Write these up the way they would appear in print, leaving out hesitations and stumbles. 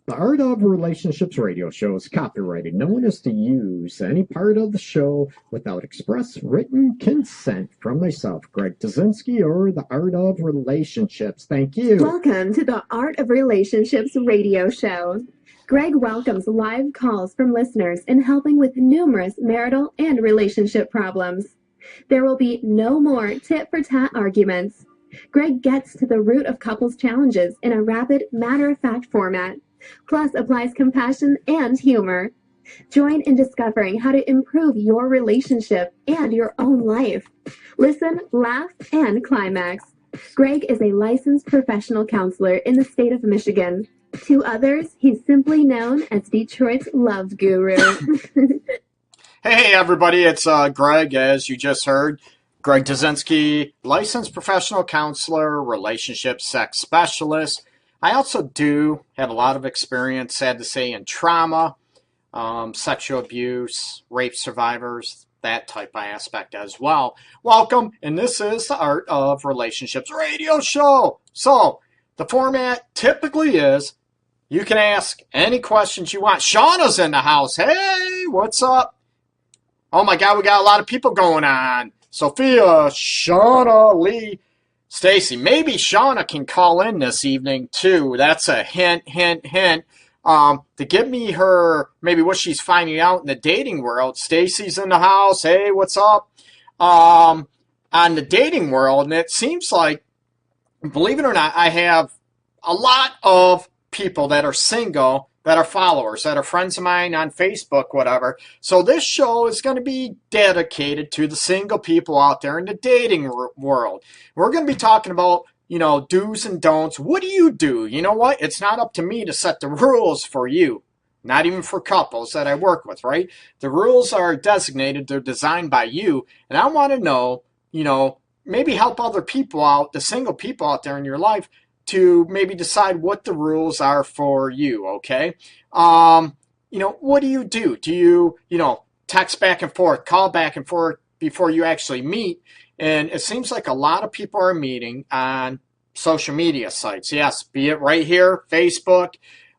The Art of Relationships radio show is copyrighted. No one is to use any part of the show without express written consent from myself, Greg Dzinski, or the Art of Relationships. Thank you. Welcome to the Art of Relationships radio show. Greg welcomes live calls from listeners in helping with numerous marital and relationship problems. There will be no more tit-for-tat arguments. Greg gets to the root of couples' challenges in a rapid, matter-of-fact format, plus applies compassion and humor. Join in discovering how to improve your relationship and your own life. Listen, laugh, and climax. Greg is a licensed professional counselor in the state of Michigan. To others, he's simply known as Detroit's Love Guru. Hey everybody, it's Greg, as you just heard. Greg Dzinski, licensed professional counselor, relationship sex specialist. I also do have a lot of experience, sad to say, in trauma, sexual abuse, rape survivors, that type of aspect as well. Welcome, and this is the Art of Relationships radio show. So, the format typically is you can ask any questions you want. Shauna's in the house. Hey, what's up? Oh my God, we got a lot of people going on. Sophia, Shauna, Lee, Stacy. Maybe Shauna can call in this evening too. That's a hint. To give me her, maybe what she's finding out in the dating world. Stacy's in the house. Hey, what's up? On the dating world, and it seems like, believe it or not, I have a lot of people that are single, that are followers, that are friends of mine on Facebook, whatever. So this show is going to be dedicated to the single people out there in the dating world. We're going to be talking about, do's and don'ts. What do you do? You know what? It's not up to me to set the rules for you. Not even for couples that I work with, right? The rules are designated. They're designed by you. And I want to know, maybe help other people out, the single people out there in your life, to maybe decide what the rules are for you, okay? What do you do? Do you, text back and forth, call back and forth before you actually meet? And it seems like a lot of people are meeting on social media sites. Yes, be it right here, Facebook,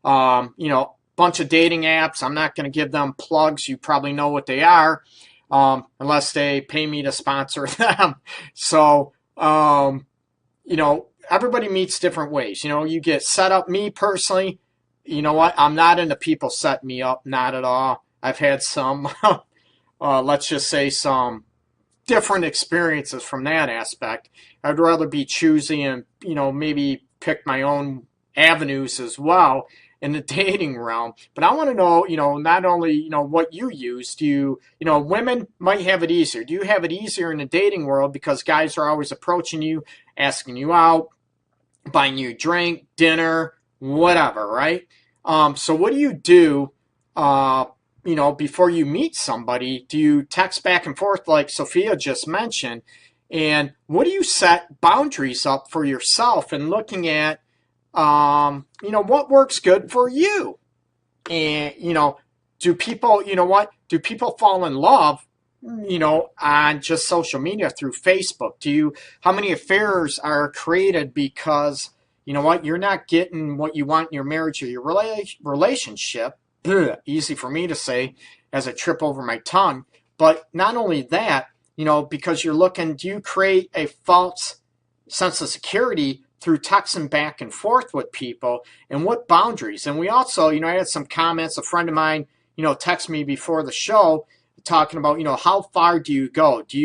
bunch of dating apps. I'm not going to give them plugs. You probably know what they are, unless they pay me to sponsor them. So, everybody meets different ways. You get set up. Me personally, you know what? I'm not into people setting me up. Not at all. I've had some, let's just say some different experiences from that aspect. I'd rather be choosy and, maybe pick my own avenues as well in the dating realm. But I want to know, not only, what you use. Do you, women might have it easier. Do you have it easier in the dating world because guys are always approaching you, asking you out, buying you a drink, dinner, whatever, right? So what do you do, before you meet somebody? Do you text back and forth like Sophia just mentioned? And what do you set boundaries up for yourself and looking at, what works good for you? And, do people, do people fall in love, on just social media through Facebook? How many affairs are created because, you're not getting what you want in your marriage or your relationship? Easy for me to say as I trip over my tongue. But not only that, because you're looking, do you create a false sense of security through texting back and forth with people, and what boundaries? And we also, I had some comments, a friend of mine, text me before the show talking about, how far do you go? Do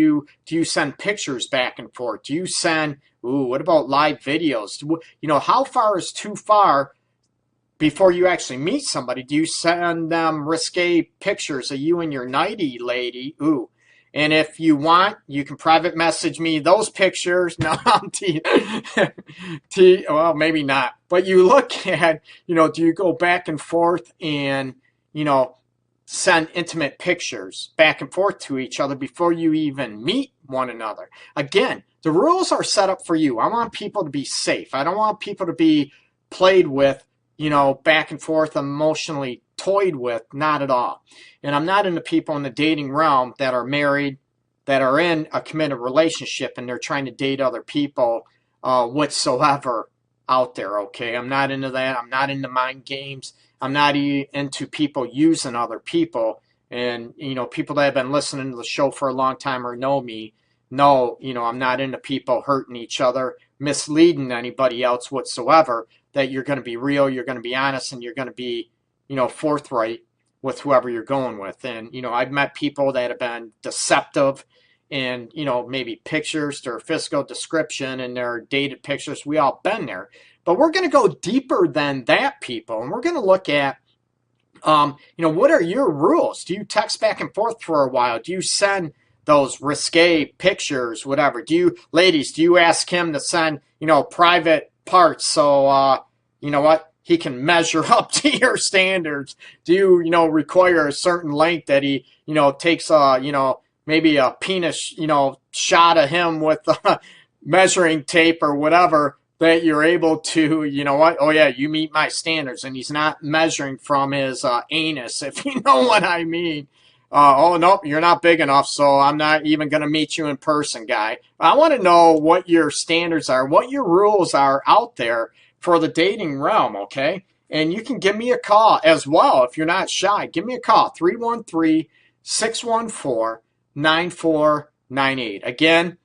you send pictures back and forth? Do you send, what about live videos? How far is too far before you actually meet somebody? Do you send them risque pictures of you and your nighty lady? And if you want, you can private message me those pictures. No, I'm well, maybe not. But you look at, do you go back and forth and, send intimate pictures back and forth to each other before you even meet one another? Again, the rules are set up for you. I want people to be safe. I don't want people to be played with, back and forth, emotionally toyed with. Not at all. And I'm not into people in the dating realm that are married, that are in a committed relationship, and they're trying to date other people whatsoever out there, okay? I'm not into that. I'm not into mind games. I'm not into people using other people. And, people that have been listening to the show for a long time or know me know, I'm not into people hurting each other, misleading anybody else whatsoever, that you're going to be real, you're going to be honest, and you're going to be, forthright with whoever you're going with. And, I've met people that have been deceptive in, maybe pictures, their physical description and their dated pictures. We all been there. But we're going to go deeper than that, people. And we're going to look at, what are your rules? Do you text back and forth for a while? Do you send those risque pictures, whatever? Ladies, do you ask him to send, private parts so, he can measure up to your standards? Do you, require a certain length that he, takes, maybe a penis, shot of him with measuring tape or whatever, that you're able to, oh yeah, you meet my standards, and he's not measuring from his anus, if you know what I mean. Oh, nope, you're not big enough, so I'm not even going to meet you in person, guy. I want to know what your standards are, what your rules are out there for the dating realm, okay? And you can give me a call as well if you're not shy. Give me a call, 313-614-9498. Again,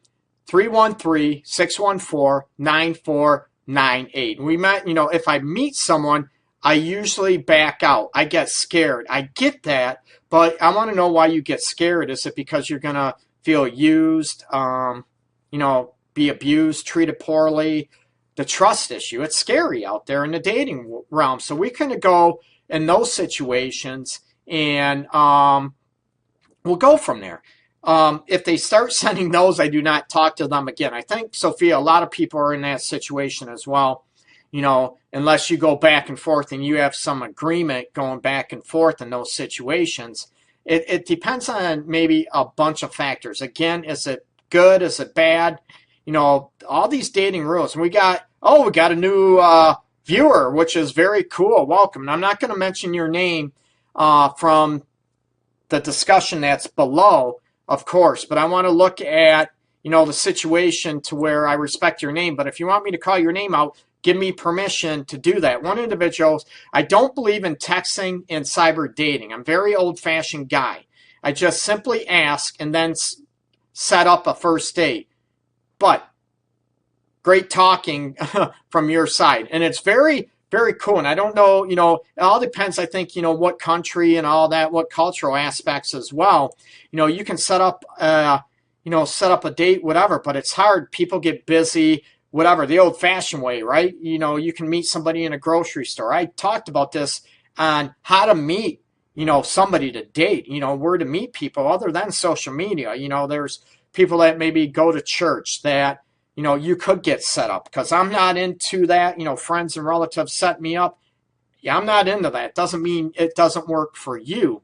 313-614-9498. We met, if I meet someone, I usually back out. I get scared. I get that, but I want to know why you get scared. Is it because you're going to feel used, be abused, treated poorly? The trust issue. It's scary out there in the dating realm. So we kind of go in those situations, and we'll go from there. If they start sending those, I do not talk to them again. I think, Sophia, a lot of people are in that situation as well. Unless you go back and forth and you have some agreement going back and forth in those situations, it depends on maybe a bunch of factors. Again, is it good? Is it bad? All these dating rules. And we got a new viewer, which is very cool. Welcome. And I'm not going to mention your name from the discussion that's below, of course, but I want to look at, the situation to where I respect your name. But if you want me to call your name out, give me permission to do that. One individual, I don't believe in texting and cyber dating. I'm a very old-fashioned guy. I just simply ask and then set up a first date. But great talking from your side. And it's very, very cool. And I don't know, it all depends, I think, what country and all that, what cultural aspects as well. You can set up a date, whatever, but it's hard. People get busy, whatever, the old-fashioned way, right? You can meet somebody in a grocery store. I talked about this on how to meet, somebody to date, where to meet people other than social media. There's people that maybe go to church that, you could get set up, because I'm not into that. Friends and relatives set me up. Yeah, I'm not into that. Doesn't mean it doesn't work for you.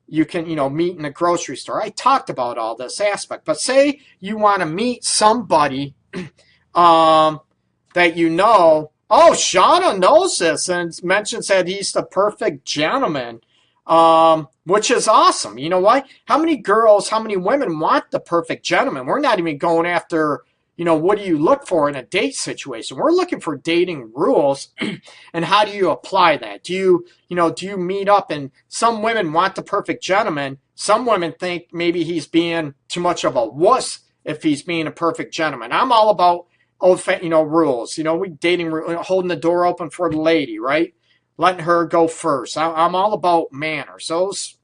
You can, meet in a grocery store. I talked about all this aspect. But say you want to meet somebody that oh, Shauna knows this and mentions that he's the perfect gentleman, which is awesome. You know what? How many women want the perfect gentleman? We're not even going after, what do you look for in a date situation? We're looking for dating rules, and how do you apply that? Do you meet up? And some women want the perfect gentleman. Some women think maybe he's being too much of a wuss if he's being a perfect gentleman. I'm all about rules. We dating, holding the door open for the lady, right? Letting her go first. I'm all about manners. Those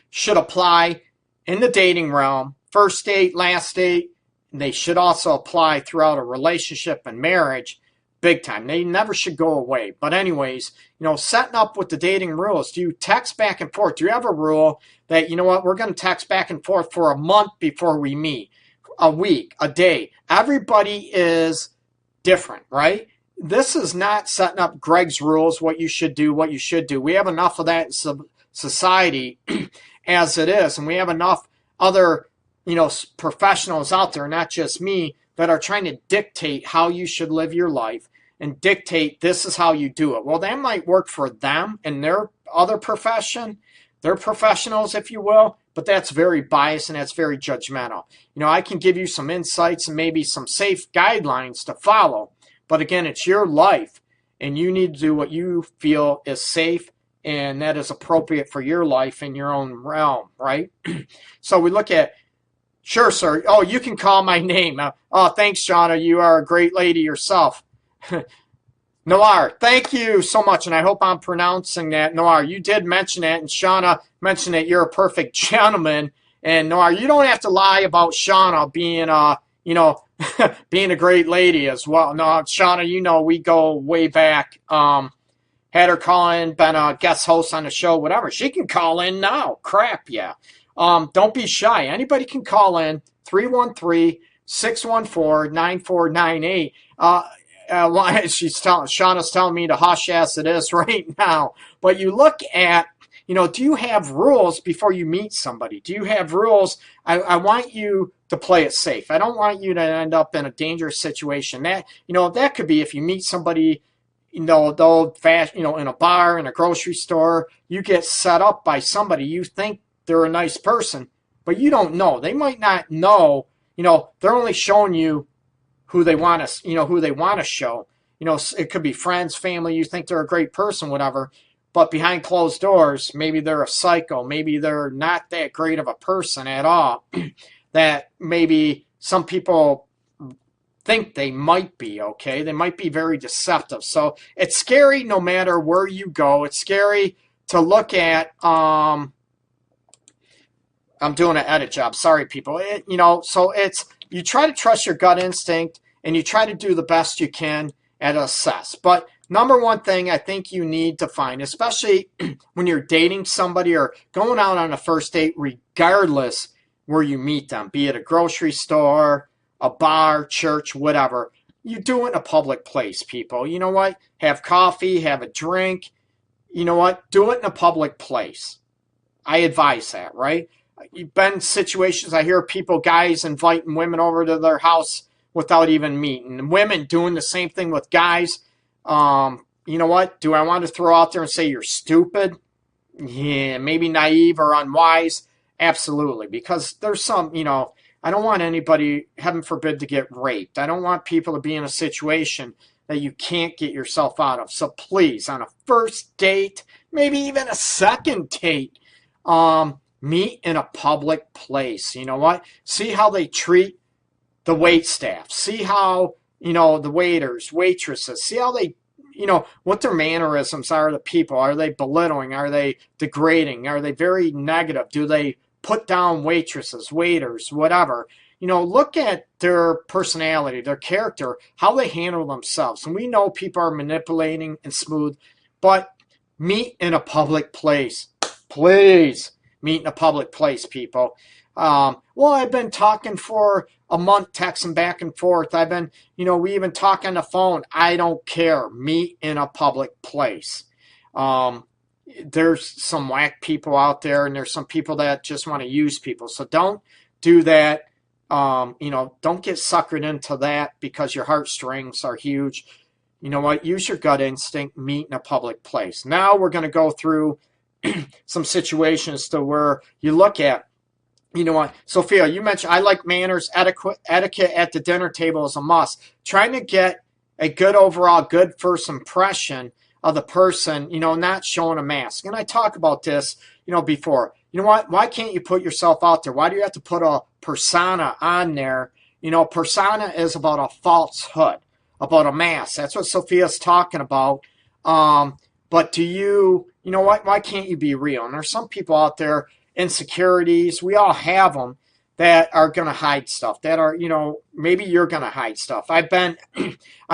should apply in the dating realm. First date, last date. They should also apply throughout a relationship and marriage, big time. They never should go away. But anyways, setting up with the dating rules. Do you text back and forth? Do you have a rule that, we're going to text back and forth for a month before we meet? A week, a day. Everybody is different, right? This is not setting up Greg's rules, what you should do, what you should do. We have enough of that in society as it is. And we have enough other, professionals out there, not just me, that are trying to dictate how you should live your life and dictate this is how you do it. Well, that might work for them and their other profession. They're professionals, if you will, but that's very biased and that's very judgmental. I can give you some insights and maybe some safe guidelines to follow. But again, it's your life. and you need to do what you feel is safe and that is appropriate for your life in your own realm, right? So we look at, sure, sir. Oh, you can call my name. Oh, thanks, Shauna. You are a great lady yourself. Noir, thank you so much, and I hope I'm pronouncing that. Noir, you did mention that, and Shauna mentioned that you're a perfect gentleman. And Noir, you don't have to lie about Shauna being, being a great lady as well. No, Shauna, we go way back. Had her call in, been a guest host on the show, whatever. She can call in now. Crap, yeah. Don't be shy. Anybody can call in, 313-614-9498. Shauna's telling me to hush as it is right now. But you look at, do you have rules before you meet somebody? Do you have rules? I want you to play it safe. I don't want you to end up in a dangerous situation. That could be if you meet somebody, the old fashioned, in a bar, in a grocery store, you get set up by somebody. You think they're a nice person, but you don't know. They might not know, they're only showing you who they want to show. It could be friends, family, you think they're a great person, whatever, but behind closed doors, maybe they're a psycho, maybe they're not that great of a person at all, that maybe some people think they might be, okay? They might be very deceptive. So it's scary no matter where you go. It's scary to look at, I'm doing an edit job. Sorry, people. So you try to trust your gut instinct and you try to do the best you can at assess. But number one thing I think you need to find, especially when you're dating somebody or going out on a first date, regardless where you meet them, be it a grocery store, a bar, church, whatever, you do it in a public place, people. You know what? Have coffee, have a drink. You know what? Do it in a public place. I advise that, right? You've been in situations, I hear guys inviting women over to their house without even meeting. And women doing the same thing with guys. You know what? Do I want to throw out there and say you're stupid? Yeah, maybe naive or unwise. Absolutely. Because there's some, I don't want anybody, heaven forbid, to get raped. I don't want people to be in a situation that you can't get yourself out of. So please, on a first date, maybe even a second date, meet in a public place. You know what? See how they treat the wait staff. See how, the waiters, waitresses, see how they, what their mannerisms are to people. Are they belittling? Are they degrading? Are they very negative? Do they put down waitresses, waiters, whatever? Look at their personality, their character, how they handle themselves. And we know people are manipulating and smooth, but meet in a public place. Please meet in a public place, people. Well, I've been talking for a month, texting back and forth. I've been, we even talk on the phone. I don't care. Meet in a public place. There's some whack people out there, and there's some people that just want to use people. So don't do that. Don't get suckered into that because your heartstrings are huge. You know what? Use your gut instinct. Meet in a public place. Now we're going to go through some situations to where you look at, Sophia, you mentioned I like manners, etiquette at the dinner table is a must. Trying to get a good first impression of the person, not showing a mask. And I talk about this, before. You know what? Why can't you put yourself out there? Why do you have to put a persona on there? Persona is about a falsehood, about a mask. That's what Sophia's talking about. But do you, why can't you be real? And there's some people out there, insecurities, we all have them, that are going to hide stuff, that are, maybe you're going to hide stuff. I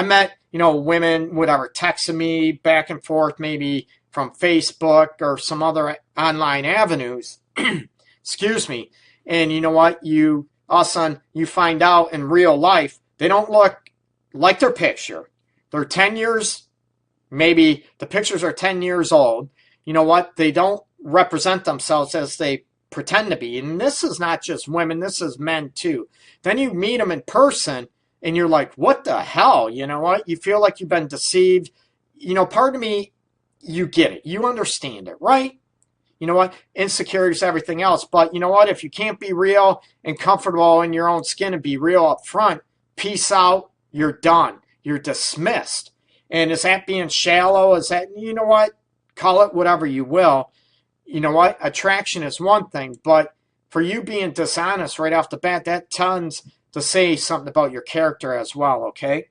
met, women, whatever, texting me back and forth, maybe from Facebook or some other online avenues, excuse me. And you know what? All of a sudden, you find out in real life, they don't look like their picture. They're 10 years, maybe the pictures are 10 years old. You know what? They don't represent themselves as they pretend to be. And this is not just women, this is men too. Then you meet them in person and you're like, what the hell? You know what? You feel like you've been deceived. Part of me, you get it. You understand it, right? You know what? Insecurity is everything else. But you know what? If you can't be real and comfortable in your own skin and be real up front, peace out. You're done. You're dismissed. And is that being shallow? Is that, you know what? Call it whatever you will. You know what? Attraction is one thing, but for you being dishonest right off the bat, that tends to say something about your character as well, okay?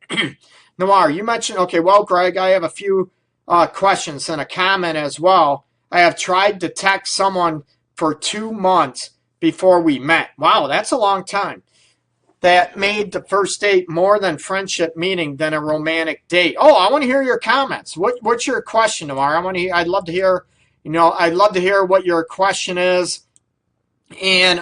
Noir, you mentioned, okay, well, Greg, I have a few questions and a comment as well. I have tried to text someone for 2 months before we met. Wow, that's a long time. That made the first date more than friendship meeting than a romantic date. Oh, I want to hear your comments. What's your question, Noir? I'd love to hear, I'd love to hear what your question is, and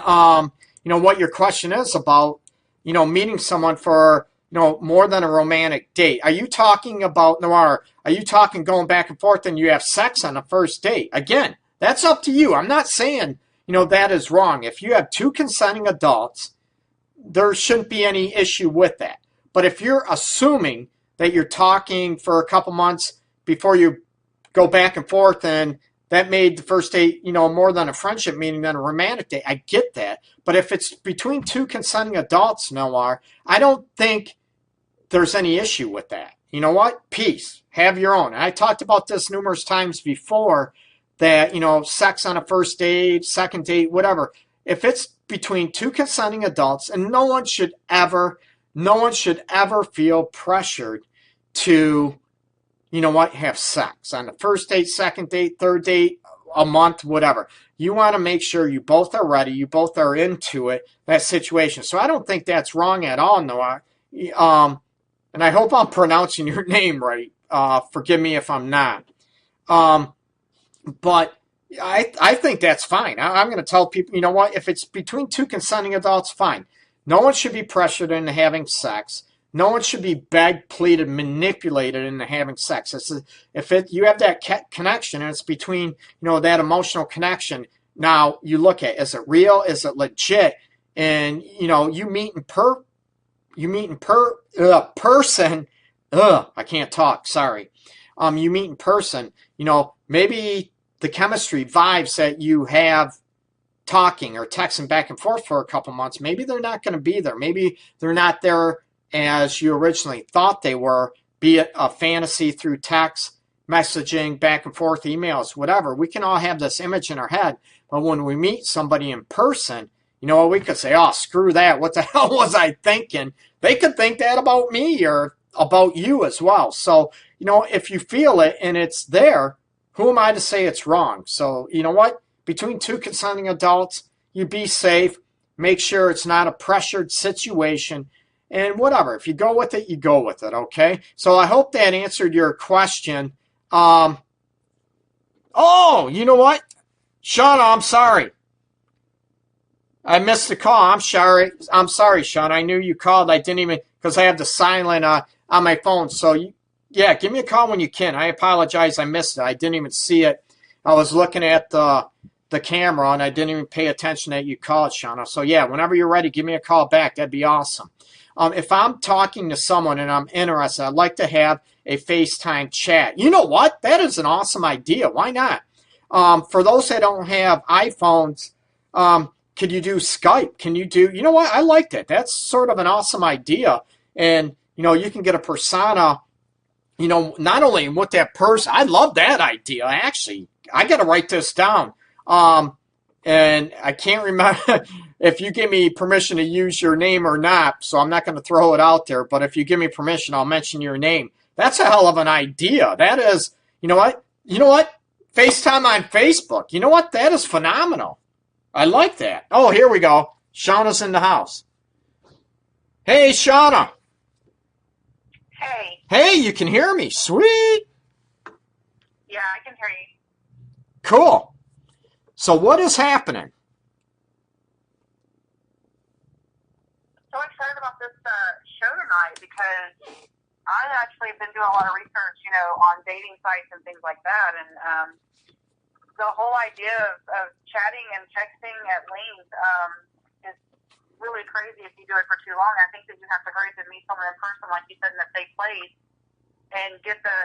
what your question is about, meeting someone for, more than a romantic date. Are you talking about, Noir, are you talking going back and forth and you have sex on the first date? Again, that's up to you. I'm not saying, that is wrong. If you have 2 consenting adults, there shouldn't be any issue with that. But if you're assuming that you're talking for a couple months before you go back and forth and that made the first date, more than a friendship meeting than a romantic date, I get that. But if it's between 2 consenting adults, Noir, I don't think there's any issue with that. You know what? Peace. Have your own. And I talked about this numerous times before that, sex on a first date, second date, whatever. If it's between 2 consenting adults, and no one should ever feel pressured to, have sex on the first date, second date, third date, a month, whatever. You want to make sure you both are ready, you both are into it, that situation. So I don't think that's wrong at all, Noah. And I hope I'm pronouncing your name right. Forgive me if I'm not. But I think that's fine. I'm going to tell people, you know what? If it's between 2 consenting adults, fine. No one should be pressured into having sex. No one should be begged, pleaded, manipulated into having sex. If you have that connection and it's between, that emotional connection, now you look at, is it real? Is it legit? And, you meet in person. I can't talk. Sorry. You meet in person, maybe the chemistry vibes that you have talking or texting back and forth for a couple months, maybe they're not going to be there. Maybe they're not there as you originally thought they were, be it a fantasy through text, messaging, back and forth, emails, whatever. We can all have this image in our head, but when we meet somebody in person, we could say, oh, screw that. What the hell was I thinking? They could think that about me or about you as well. So, if you feel it and it's there, who am I to say it's wrong? So, you know what? Between 2 consenting adults, you be safe. Make sure it's not a pressured situation. And whatever. If you go with it, you go with it, okay? So I hope that answered your question. Oh, you know what? Shauna, I'm sorry. I missed the call. I'm sorry, Shauna. I knew you called. I didn't even, because I have the silent on my phone. So, yeah, give me a call when you can. I apologize. I missed it. I didn't even see it. I was looking at the camera, and I didn't even pay attention that you called, Shauna. So, yeah, whenever you're ready, give me a call back. That'd be awesome. If I'm talking to someone and I'm interested, I'd like to have a FaceTime chat. You know what? That is an awesome idea. Why not? For those that don't have iPhones, could you do Skype? Can you do, you know what? I like that. That's sort of an awesome idea. And, you can get a persona, not only with that person. I love that idea. Actually, I got to write this down. And I can't remember if you give me permission to use your name or not, so I'm not going to throw it out there, but if you give me permission, I'll mention your name. That's a hell of an idea. That is, you know what? FaceTime on Facebook. You know what? That is phenomenal. I like that. Oh, here we go. Shauna's in the house. Hey, Shauna. Hey. Hey, you can hear me. Sweet. Yeah, I can hear you. Cool. So what is happening? So excited about this show tonight because I actually have been doing a lot of research, on dating sites and things like that. And the whole idea of chatting and texting at length is really crazy if you do it for too long. I think that you have to hurry to meet someone in person, like you said, in a safe place and get the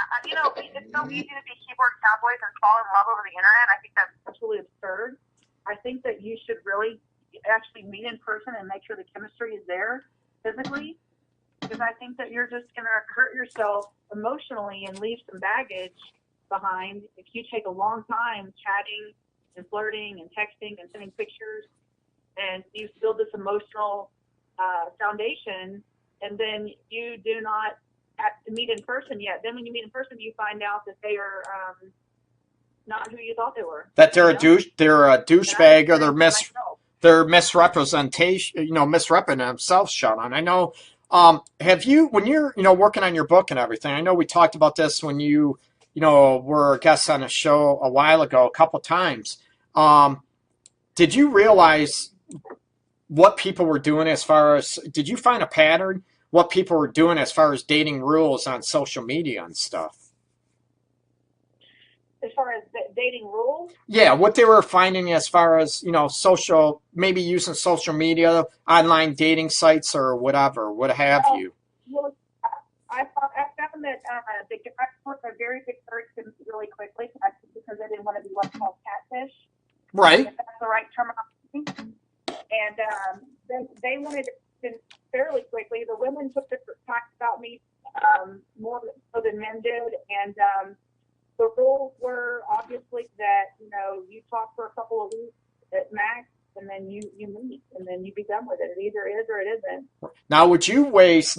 it's so easy to be keyboard cowboys and fall in love over the internet. I think that's absolutely absurd. I think that you should really actually meet in person and make sure the chemistry is there physically. because I think that you're just going to hurt yourself emotionally and leave some baggage behind if you take a long time chatting and flirting and texting and sending pictures, and you build this emotional foundation, and then you do not have to meet in person yet. Then when you meet in person, you find out that they are not who you thought they were. That they're a douchebag, or they're misrepresentation, misrepresenting themselves, Sean. I know. Have you, when you're, working on your book and everything? I know we talked about this when you were a guest on a show a while ago, a couple times. Did you realize what people were doing as far as? Did you find a pattern? What people were doing as far as dating rules on social media and stuff? As far as dating rules? Yeah, what they were finding as far as, maybe using social media, online dating sites or whatever, what have you. Well, I found that the guys were a very big person really quickly because they didn't want to be what's called catfish. Right. If that's the right terminology. And they wanted it fairly quickly. The women took different talked about me more so than men did. And the rules were obviously that, you talk for a couple of weeks at max, and then you meet, and then you be done with it. It either is or it isn't.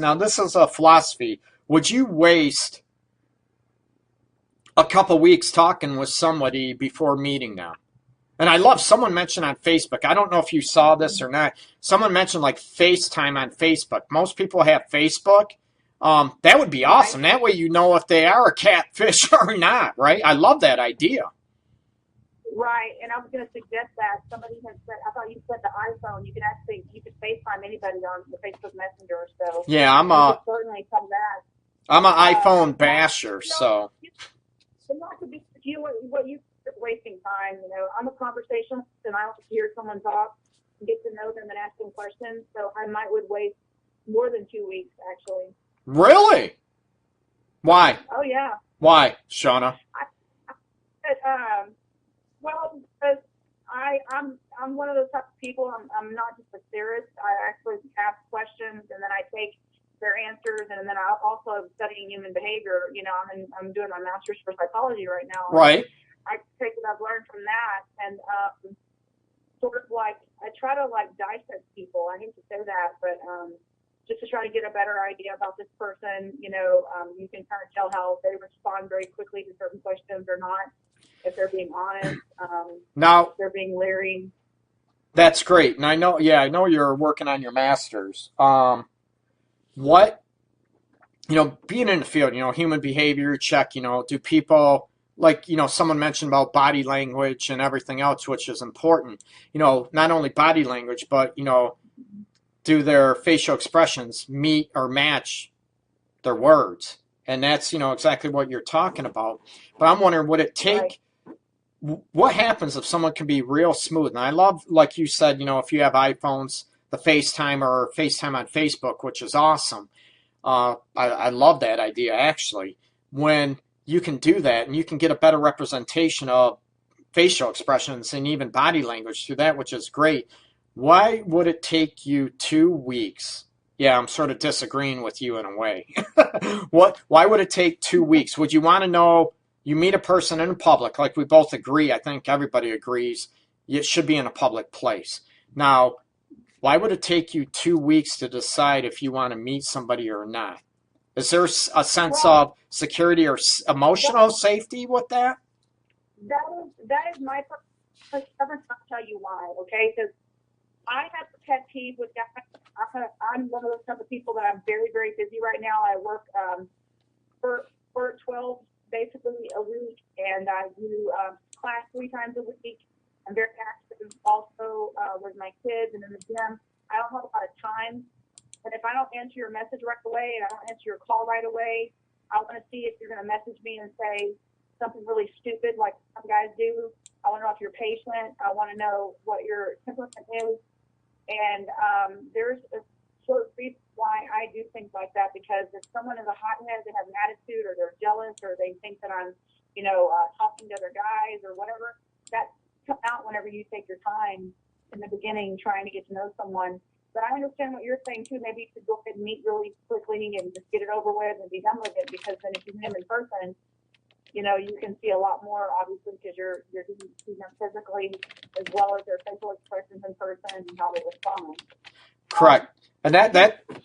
Now, this is a philosophy, would you waste a couple weeks talking with somebody before meeting them? And I love, someone mentioned on Facebook, I don't know if you saw this or not, someone mentioned like FaceTime on Facebook. Most people have Facebook. That would be awesome. That way you know if they are a catfish or not, right? I love that idea. Right, and I was going to suggest that. Somebody had said, I thought you said the iPhone, you could FaceTime anybody on the Facebook Messenger. So yeah, certainly come back. I'm an iPhone basher, so. But not to be what you wasting time. I'm a conversationalist, and I like to hear someone talk and get to know them and ask them questions. So I would waste more than 2 weeks, actually. Really? Why? Oh yeah. Why, Shauna? Well, because I'm one of those types of people. I'm not just a theorist. I actually ask questions, and then I take their answers, and then I also am studying human behavior. I'm doing my master's for psychology right now. Right. I take what I've learned from that, and sort of like I try to dissect people. I hate to say that, but just to try to get a better idea about this person. You can kind of tell how they respond very quickly to certain questions or not. If they're being honest, now if they're being leery. That's great, and I know you're working on your master's. What, being in the field, human behavior check. Do people, like, someone mentioned about body language and everything else, which is important. Not only body language, but do their facial expressions meet or match their words? And that's, exactly what you're talking about. But I'm wondering, would it take, right. What happens if someone can be real smooth? And I love, like you said, if you have iPhones, the FaceTime or FaceTime on Facebook, which is awesome. I love that idea, actually. When you can do that and you can get a better representation of facial expressions and even body language through that, which is great. Why would it take you 2 weeks? Yeah, I'm sort of disagreeing with you in a way. Why would it take 2 weeks? Would you want to know, you meet a person in public, like we both agree, I think everybody agrees, it should be in a public place. Now, why would it take you 2 weeks to decide if you want to meet somebody or not? Is there a sense of security or emotional safety with that? That is my preference. I'll tell you why, okay? Because I have a pet peeve with guys. I'm one of those type of people that I'm very, very busy right now. I work for 12 basically a week, and I do class 3 times a week. I'm very active also with my kids and in the gym. I don't have a lot of time. And if I don't answer your message right away and I don't answer your call right away, I want to see if you're going to message me and say something really stupid like some guys do. I want to know if you're patient. I want to know what your temperament is. And there's a sort of reason why I do things like that, because if someone is a hothead, they have an attitude, or they're jealous, or they think that I'm, talking to other guys or whatever, that come out whenever you take your time in the beginning trying to get to know someone. But I understand what you're saying too. Maybe you could go ahead and meet really quickly and just get it over with and be done with it. Because then if you meet them in person, you know, you can see a lot more, obviously, because you're seeing them physically as well as their facial expressions in person and how they respond. Correct. And that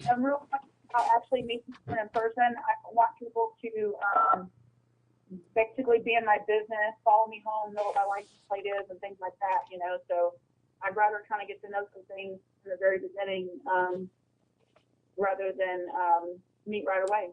I'm real about actually meeting people in person. I want people to basically be in my business, follow me home, know what my license plate is, and things like that. You know, so I'd rather kind of get to know some things in the very beginning rather than meet right away.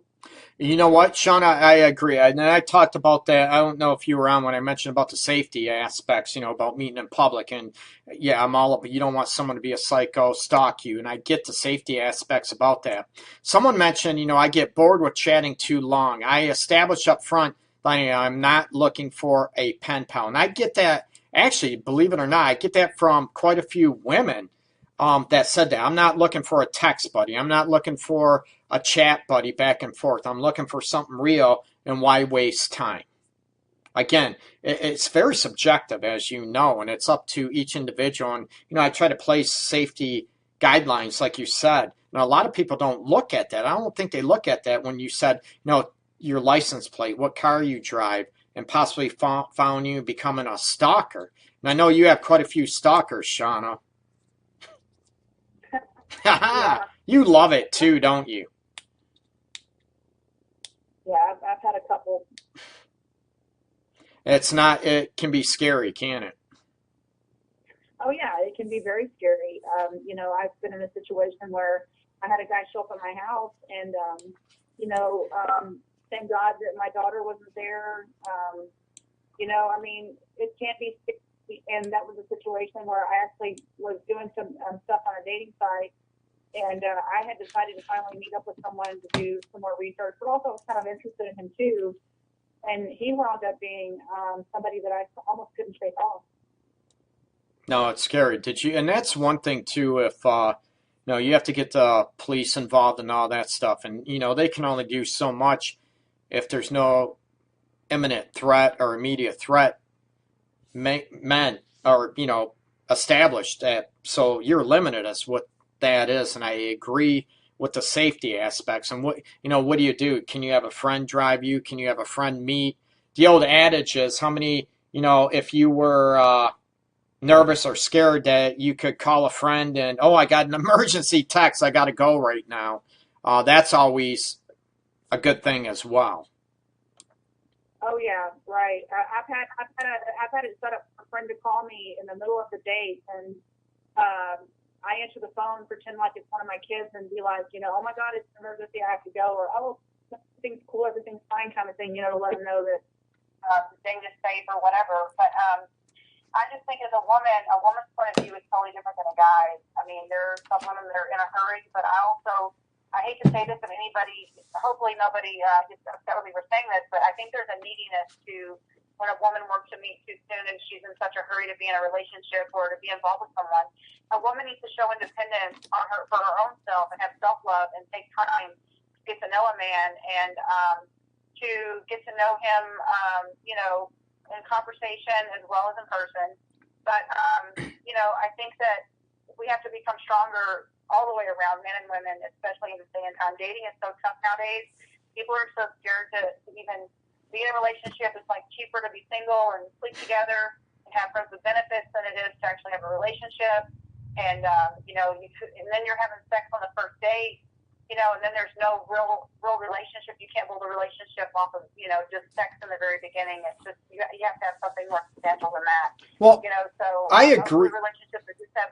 You know what, Shauna, I agree. And I talked about that. I don't know if you were on when I mentioned about the safety aspects, you know, about meeting in public. And yeah, I'm all up. You don't want someone to be a psycho, stalk you. And I get the safety aspects about that. Someone mentioned, you know, I get bored with chatting too long. I established up front that I'm not looking for a pen pal. And I get that. Actually, believe it or not, I get that from quite a few women that said that. I'm not looking for a text buddy. I'm not looking for a chat buddy back and forth. I'm looking for something real, and why waste time? Again, it's very subjective, as you know, and it's up to each individual. And, you know, I try to place safety guidelines, like you said. And a lot of people don't look at that. I don't think they look at that when you said, you know, your license plate, what car you drive, and possibly found you becoming a stalker. And I know you have quite a few stalkers, Shauna. Yeah. You love it too, don't you? Yeah, I've had a couple. It can be scary, can't it? Oh yeah, it can be very scary. You know, I've been in a situation where I had a guy show up at my house, and you know, thank God that my daughter wasn't there. You know, I mean, it can't be. And that was a situation where I actually was doing some stuff on a dating site, and I had decided to finally meet up with someone to do some more research, but also was kind of interested in him too. And he wound up being somebody that I almost couldn't shake off. No, it's scary. Did you? And that's one thing too. If you know, you have to get the police involved and all that stuff, and you know, they can only do so much if there's no imminent threat or immediate threat meant or, you know, established that. So you're limited as what that is, and I agree with the safety aspects. And what, you know, what do? Can you have a friend drive you? Can you have a friend meet? The old adage is, how many, you know, if you were nervous or scared, that you could call a friend and, oh, I got an emergency text, I got to go right now. That's always a good thing as well. Oh yeah, right. I've had it set up for a friend to call me in the middle of the date, and I answer the phone, pretend like it's one of my kids, and be like, you know, oh my God, it's an emergency, I have to go, or oh, everything's cool, everything's fine, kind of thing, you know, to let them know that the thing is safe or whatever. But I just think as a woman's point of view is totally different than a guy's. I mean, there are some women that are in a hurry, but I hate to say this, and anybody, hopefully nobody gets upset with me for saying this, but I think there's a neediness to when a woman wants to meet too soon and she's in such a hurry to be in a relationship or to be involved with someone. A woman needs to show independence for her own self and have self-love and take time to get to know a man and to get to know him, you know, in conversation as well as in person. But, you know, I think that we have to become stronger all the way around, men and women, especially in this day and time. Dating is so tough nowadays. People are so scared to even be in a relationship. It's like cheaper to be single and sleep together and have friends with benefits than it is to actually have a relationship. And, you know, and then you're having sex on the first date, you know, and then there's no real relationship. You can't build a relationship off of, you know, just sex in the very beginning. It's just, you have to have something more substantial than that. Well, you know, so I agree. Relationships that just have,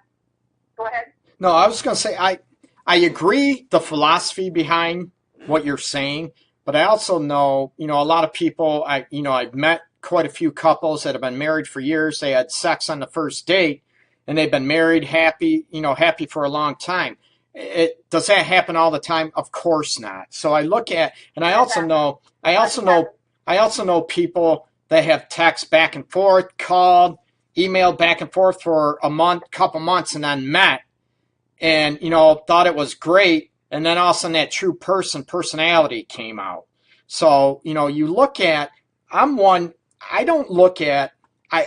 go ahead. No, I was going to say, I agree the philosophy behind what you're saying, but I also know, you know, a lot of people, I've met quite a few couples that have been married for years. They had sex on the first date and they've been married, happy for a long time. Does that happen all the time? Of course not. So I look at, and I also know people that have text back and forth, called, emailed back and forth for a month, couple months, and then met. And, you know, thought it was great, and then all of a sudden that true personality came out. So, you know, you look at, I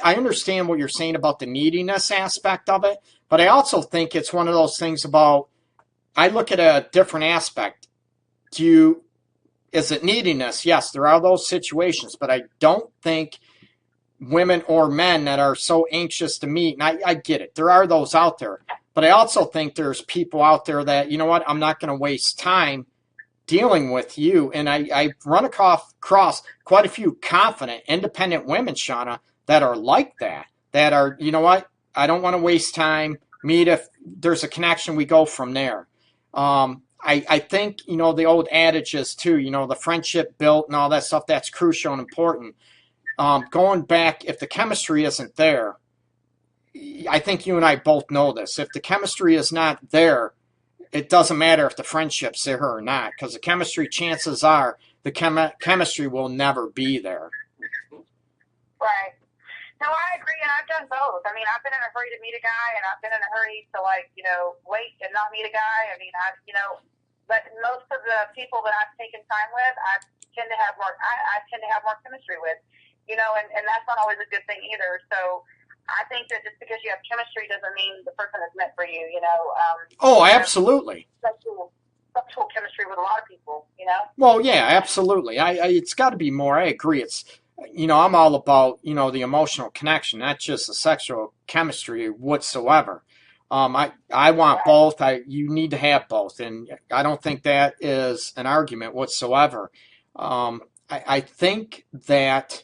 understand what you're saying about the neediness aspect of it, But I also think it's one of those things about, I look at a different aspect. Is it neediness? Yes, there are those situations, but I don't think women or men that are so anxious to meet, and I get it, there are those out there, but I also think there's people out there that, you know what, I'm not going to waste time dealing with you. And I run across quite a few confident, independent women, Shauna, that are like that are, you know what, I don't want to waste time. Meet, if there's a connection, we go from there. I think, you know, the old adages too, you know, the friendship built and all that stuff, that's crucial and important. Going back, if the chemistry isn't there, I think you and I both know this. If the chemistry is not there, it doesn't matter if the friendship's there or not, because the chemistry, chances are, the chemistry will never be there. Right. No, I agree, and I've done both. I mean, I've been in a hurry to meet a guy, and I've been in a hurry to, like, you know, wait and not meet a guy. I mean, but most of the people that I've taken time with, I tend to have more chemistry with, you know, and that's not always a good thing either. So I think that just because you have chemistry doesn't mean the person is meant for you, you know. Oh, absolutely. Sexual chemistry with a lot of people, you know. Well, yeah, absolutely. It's got to be more. I agree. It's, you know, I'm all about, you know, the emotional connection, not just the sexual chemistry whatsoever. I want both. You need to have both, and I don't think that is an argument whatsoever. I think that,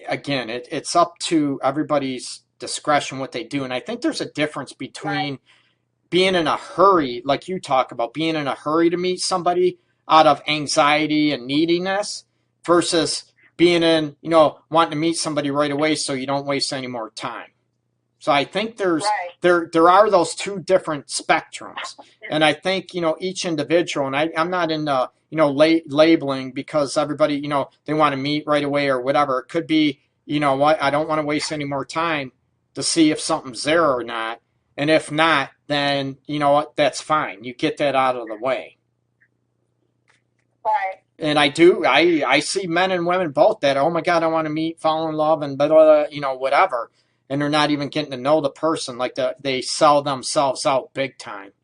again, it's up to everybody's discretion what they do, and I think there's a difference between being in a hurry, like you talk about, being in a hurry to meet somebody out of anxiety and neediness, versus being in, you know, wanting to meet somebody right away so you don't waste any more time. So I think there are those two different spectrums, and I think, you know, each individual, and I'm not into, you know, labeling, because everybody, you know, they want to meet right away or whatever. It could be, you know what, I don't want to waste any more time to see if something's there or not, and if not, then, you know what, that's fine. You get that out of the way. Right. And I see men and women both that, oh my God, I want to meet, fall in love, and blah, blah, blah, you know, whatever. And they're not even getting to know the person. Like they sell themselves out big time.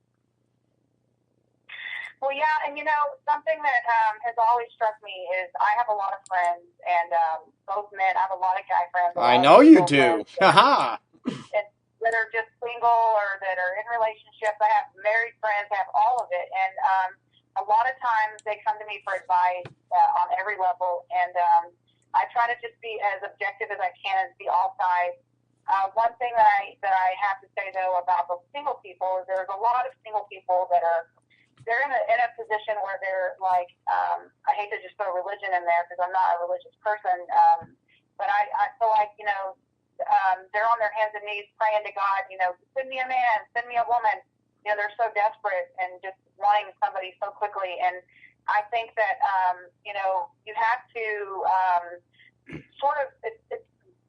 Well, yeah, and you know, something that has always struck me is I have a lot of friends, and both men. I have a lot of guy friends. I know you do. Haha. That are just single or that are in relationships. I have married friends. I have all of it, and a lot of times they come to me for advice on every level, and I try to just be as objective as I can and see all sides. One thing that I have to say though about the single people is there's a lot of single people that they're in a position where they're like, I hate to just throw religion in there because I'm not a religious person, but I feel like, you know, they're on their hands and knees praying to God, you know, send me a man, send me a woman. You know, they're so desperate and just wanting somebody so quickly. And I think that, you know, you have to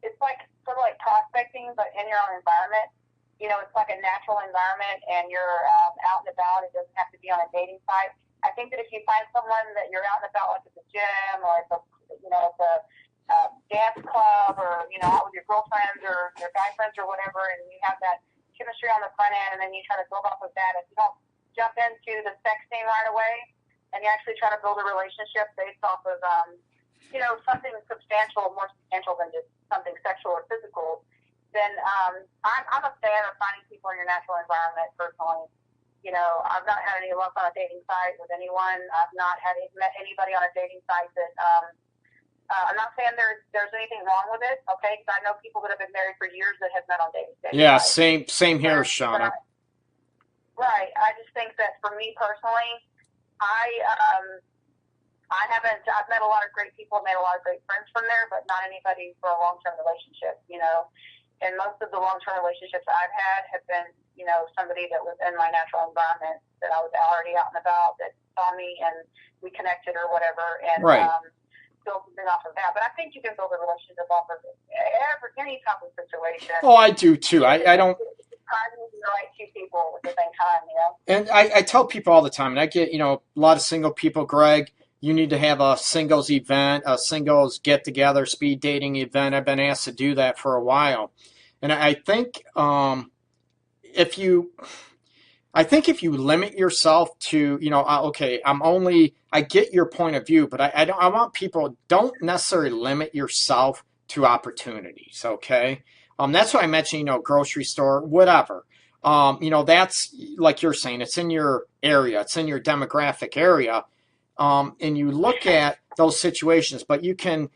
it's like sort of like prospecting, but in your own environment. You know, it's like a natural environment, and you're out and about. It doesn't have to be on a dating site. I think that if you find someone that you're out and about, like at the gym or at the, you know, at the dance club, or, you know, out with your girlfriends or your guy friends or whatever, and you have that chemistry on the front end, and then you try to build off of that. If you don't jump into the sex scene right away, and you actually try to build a relationship based off of, you know, something substantial, more substantial than just something sexual or physical, then I'm a fan of finding people in your natural environment personally. You know, I've not had any luck on a dating site with anyone. I've not met anybody on a dating site that I'm not saying there's anything wrong with it, okay? Because I know people that have been married for years that have met on dating sites. Yeah, same here, Shauna. Right. I just think that for me personally, I've met a lot of great people, made a lot of great friends from there, but not anybody for a long-term relationship, you know. And most of the long-term relationships I've had have been, you know, somebody that was in my natural environment, that I was already out and about, that saw me and we connected or whatever, and build something off of that. But I think you can build a relationship off of any type of situation. Oh, I do too. I don't. Finding the right two people at the same time, you know. And I tell people all the time, and I get, you know, a lot of single people, Greg, you need to have a singles event, a singles get-together, speed dating event. I've been asked to do that for a while. And I think I think if you limit yourself to, okay, I get your point of view, but I want people, don't necessarily limit yourself to opportunities, okay? That's why I mentioned, grocery store, whatever. That's like you're saying, it's in your area, it's in your demographic area. And you look at those situations, but you can,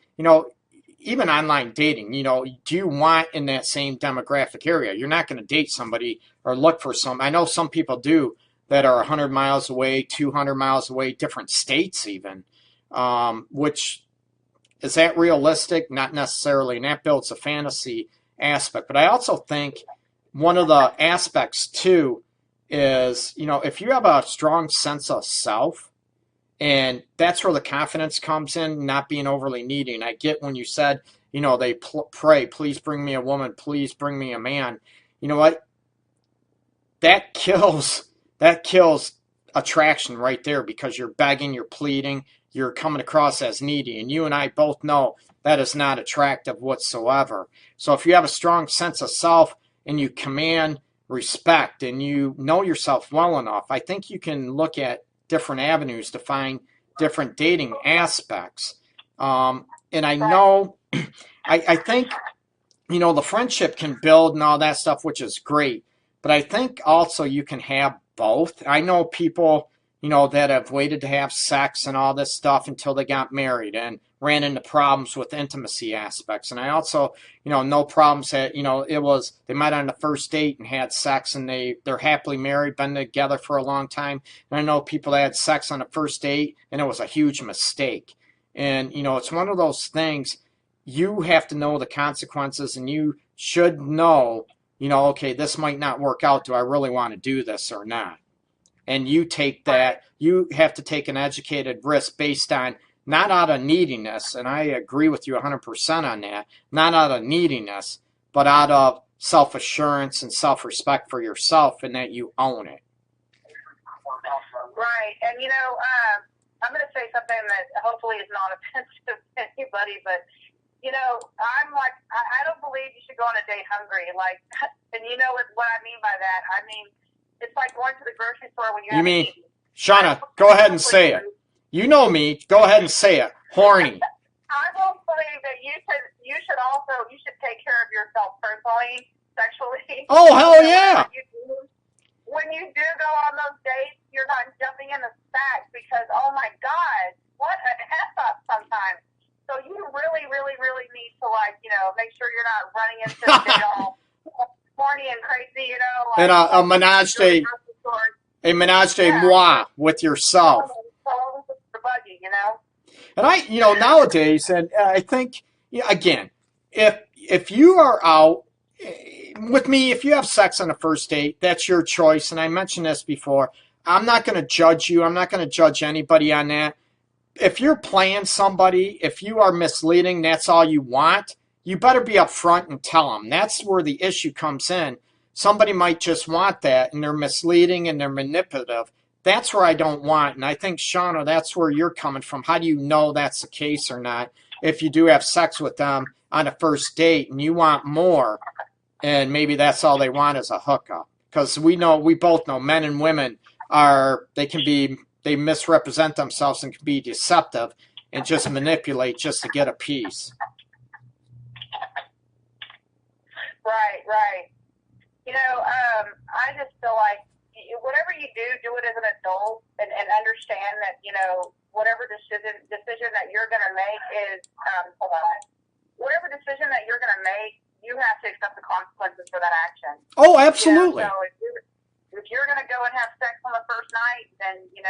even online dating, do you want in that same demographic area? You're not going to date somebody or look for some. I know some people do that are 100 miles away, 200 miles away, different states even, which is that realistic? Not necessarily, and that builds a fantasy aspect. But I also think one of the aspects too is, if you have a strong sense of self, and that's where the confidence comes in, not being overly needy. And I get when you said, they pray, please bring me a woman, please bring me a man. You know what? That kills attraction right there, because you're begging, you're pleading, you're coming across as needy. And you and I both know that is not attractive whatsoever. So if you have a strong sense of self and you command respect and you know yourself well enough, I think you can look at different avenues to find different dating aspects. And I know, I think, the friendship can build and all that stuff, which is great. But I think also you can have both. I know people, that have waited to have sex and all this stuff until they got married and ran into problems with intimacy aspects. And I also, know problems that, they met on the first date and had sex and they're happily married, been together for a long time. And I know people that had sex on the first date and it was a huge mistake. And, it's one of those things, you have to know the consequences and you should know, okay, this might not work out. Do I really want to do this or not? And you have to take an educated risk based on, not out of neediness, and I agree with you 100% on that, not out of neediness, but out of self-assurance and self-respect for yourself and that you own it. Right. And, I'm going to say something that hopefully is not offensive to anybody, but, I'm like, I don't believe you should go on a date hungry. Like, and what I mean by that? I mean, it's like going to the grocery store when you mean, Shauna, go ahead and say it. You know me. Go ahead and say it. Horny. I don't believe that you should take care of yourself personally, sexually. Oh, hell yeah. When you do go on those dates, you're not jumping in the sack because, oh my God, what a mess up sometimes. So you really, really, really need to, make sure you're not running into the big all horny and crazy, and a menage a moi with yourself. And I, nowadays, and I think, again, if you are out with me, if you have sex on a first date, that's your choice. And I mentioned this before. I'm not going to judge you. I'm not going to judge anybody on that. If you're playing somebody, if you are misleading, that's all you want, you better be upfront and tell them. That's where the issue comes in. Somebody might just want that, and they're misleading and they're manipulative. That's where I don't want. And I think, Shauna, that's where you're coming from. How do you know that's the case or not? If you do have sex with them on a first date and you want more, and maybe that's all they want is a hookup. Because we both know men and women they misrepresent themselves and can be deceptive and just manipulate just to get a piece. Right. I just feel like whatever you do it as an adult and understand that, whatever decision that you're going to make is, whatever decision that you're going to make, you have to accept the consequences for that action. Oh, absolutely. So if you're going to go and have sex on the first night, then, you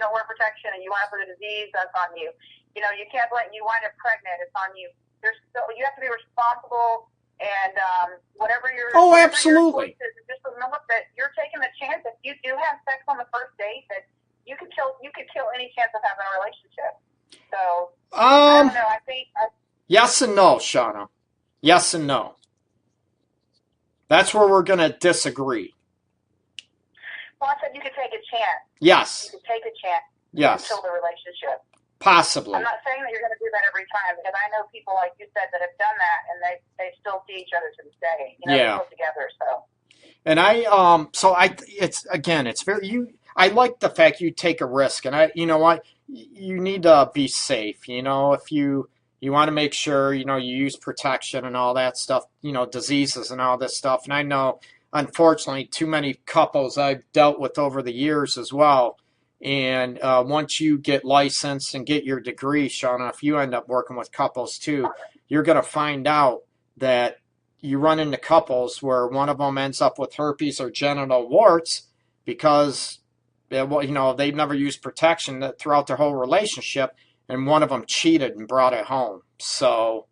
don't wear protection and you wind up with a disease, that's on you. You can't you wind up pregnant, it's on you. You have to be responsible. And whatever your absolutely. Your choice is, just remember that you're taking the chance. If you do have sex on the first date, that you could kill any chance of having a relationship. So I don't know. I think yes and no, Shauna. Yes and no. That's where we're going to disagree. Well, I said you could take a chance. Yes. You could take a chance. Yes. To kill the relationship. Possibly. I'm not saying that you're going to do that every time, because I know people, like you said, that have done that, and they still see each other to this day. They still together. So. And it's very, I like the fact you take a risk, and you know what, you need to be safe. If you want to make sure, you use protection and all that stuff, diseases and all this stuff. And I know, unfortunately, too many couples I've dealt with over the years as well. And once you get licensed and get your degree, Shauna, if you end up working with couples too, you're going to find out that you run into couples where one of them ends up with herpes or genital warts because they've never used protection throughout their whole relationship, and one of them cheated and brought it home. So,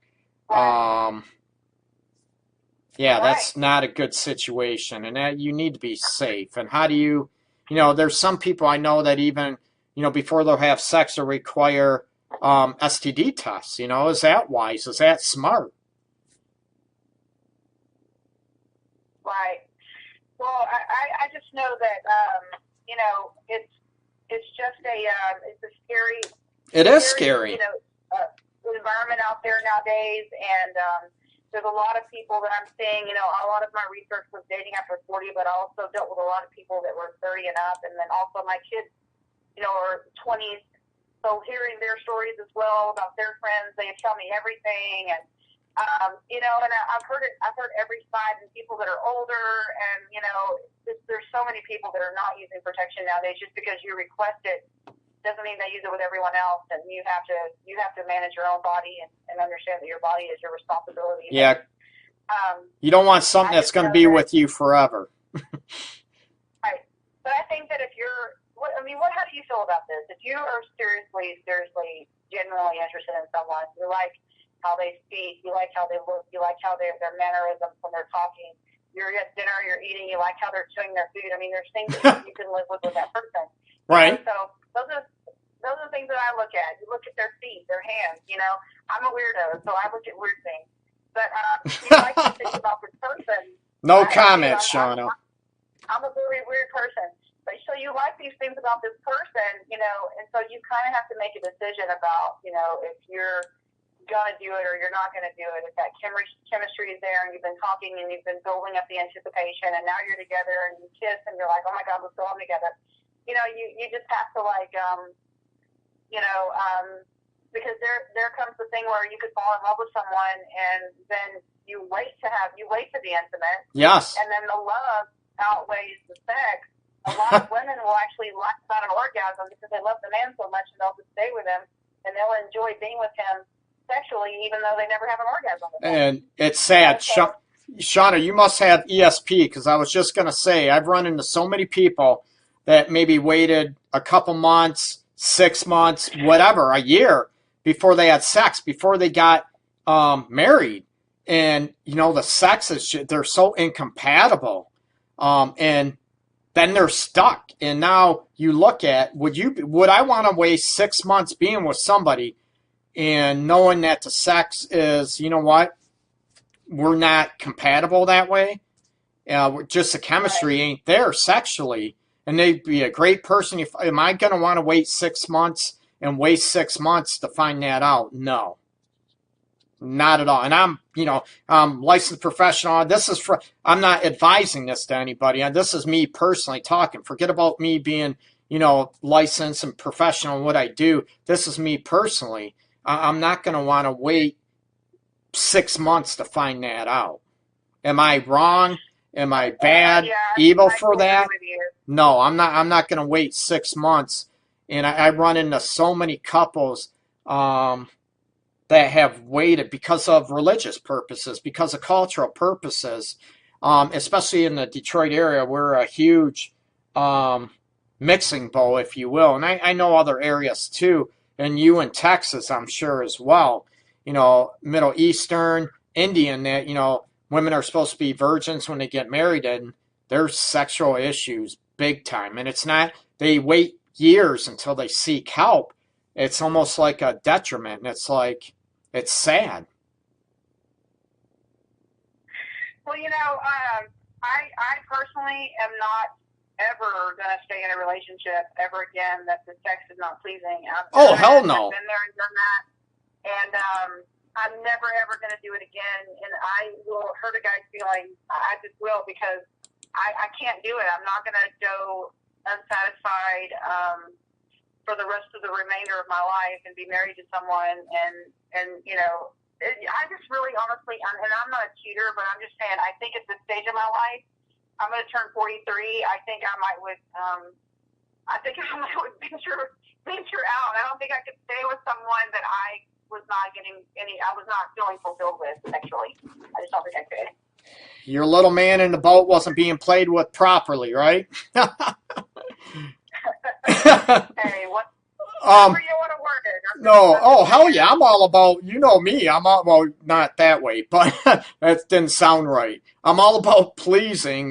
that's not a good situation, and that you need to be safe. And how do you, there's some people I know that even, before they'll have sex, will require STD tests. Is that wise? Is that smart? Right. Well, I just know that it's just it's a scary. It is scary. Environment out there nowadays, and there's a lot of people that I'm seeing. A lot of my research was dating after 40, but I also dealt with a lot of people that were 30 and up, and then also my kids, are 20s. So hearing their stories as well about their friends, they tell me everything, and and I've heard it. I've heard every side, and people that are older, and there's so many people that are not using protection nowadays. Just because you request it doesn't mean they use it with everyone else, and you have to manage your own body and understand that your body is your responsibility. Yeah. You don't want something that's going to be with you forever. Right. But I think that how do you feel about this? If you are seriously, genuinely interested in someone, you like how they speak, you like how they look, you like how their mannerisms when they're talking, you're at dinner, you're eating, you like how they're chewing their food. I mean, there's things that you can live with that person. Right. So those are the things that I look at. You look at their feet, their hands. I'm a weirdo, so I look at weird things. But you like to think about this person. No comment, Shauna. I'm a very weird person. But so you like these things about this person, and so you kind of have to make a decision about, if you're going to do it or you're not going to do it. If that chemistry is there and you've been talking and you've been building up the anticipation and now you're together and you kiss and you're like, oh my God, let's go home together. You just have to because there comes the thing where you could fall in love with someone and then you wait to be intimate. Yes. And then the love outweighs the sex. A lot of women will actually lack about an orgasm because they love the man so much and they'll just stay with him and they'll enjoy being with him sexually, even though they never have an orgasm with him. And it's sad. Shauna, you must have ESP, because I was just going to say, I've run into so many people that maybe waited a couple months, 6 months, whatever, a year before they had sex, before they got married. And, the sex they're so incompatible. And then they're stuck. And now you look at, would I want to waste 6 months being with somebody and knowing that the sex is, we're not compatible that way. Just the chemistry ain't there sexually. And they'd be a great person. Am I going to want to wait 6 months and waste 6 months to find that out? No, not at all. And I'm licensed professional. I'm not advising this to anybody. This is me personally talking. Forget about me being, licensed and professional in what I do. This is me personally. I'm not going to want to wait 6 months to find that out. Am I wrong? Am I bad, evil for that? No, I'm not. I'm not going to wait 6 months. And I run into so many couples that have waited because of religious purposes, because of cultural purposes, especially in the Detroit area. We're a huge mixing bowl, if you will. And I know other areas too. And you in Texas, I'm sure as well, Middle Eastern, Indian, that, women are supposed to be virgins when they get married, and there's sexual issues big time. And it's not, they wait years until they seek help. It's almost like a detriment. And it's sad. Well, I personally am not ever going to stay in a relationship ever again that the sex is not pleasing. Hell no. I've been there and done that. And I'm never, ever going to do it again. And I will hurt a guy's feelings. I just will, because I can't do it. I'm not going to go unsatisfied for the rest of the remainder of my life and be married to someone. And you know, I just really honestly, and I'm not a cheater, but I'm just saying, I think at this stage of my life, I'm going to turn 43. I think I might would venture out. I don't think I could stay with someone that I was not feeling fulfilled with sexually. I just don't think I could. Your little man in the boat wasn't being played with properly, right? Hey, whatever you want to word it. No, oh, hell yeah, I'm all about, you know me, I'm all, well, not that way, but that didn't sound right. I'm all about pleasing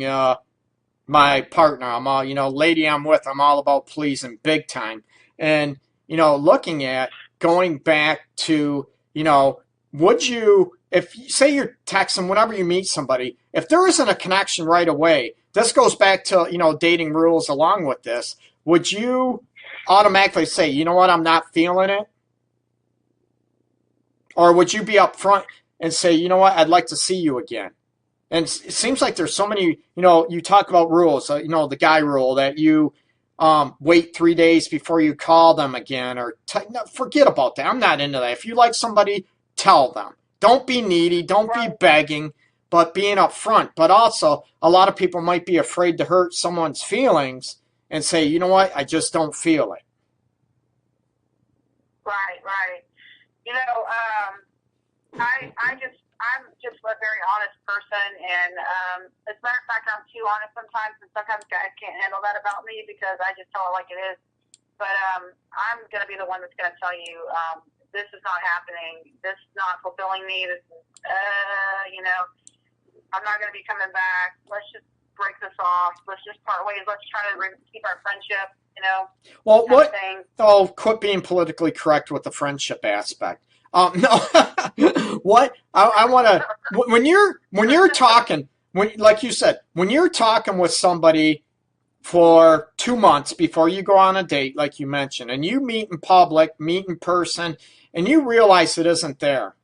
my partner. I'm all, you know, lady I'm with, I'm all about pleasing big time. And, you know, looking at going back to, you know, would you, if you say you're texting, whenever you meet somebody, if there isn't a connection right away, this goes back to, you know, dating rules along with this, would you automatically say, you know what, I'm not feeling it? Or would you be upfront and say, you know what, I'd like to see you again? And it seems like there's so many, you know, you talk about rules, you know, the guy rule that you wait 3 days before you call them again, or no, forget about that. I'm not into that. If you like somebody, tell them. Don't be needy. Don't be begging, but being upfront. But also, a lot of people might be afraid to hurt someone's feelings and say, you know what, I just don't feel it. Right. You know, I'm just a very honest person, and as a matter of fact, I'm too honest sometimes, and sometimes guys can't handle that about me because I just tell it like it is. But I'm going to be the one that's going to tell you, this is not happening. This is not fulfilling me. This is, you know, I'm not going to be coming back. Let's just break this off. Let's just part ways. Let's try to keep our friendship, you know. Well, what? Oh, quit being politically correct with the friendship aspect. No, what I want to, when you're talking, like you said, when you're talking with somebody for 2 months before you go on a date, like you mentioned, and you meet in public, meet in person, and you realize it isn't there.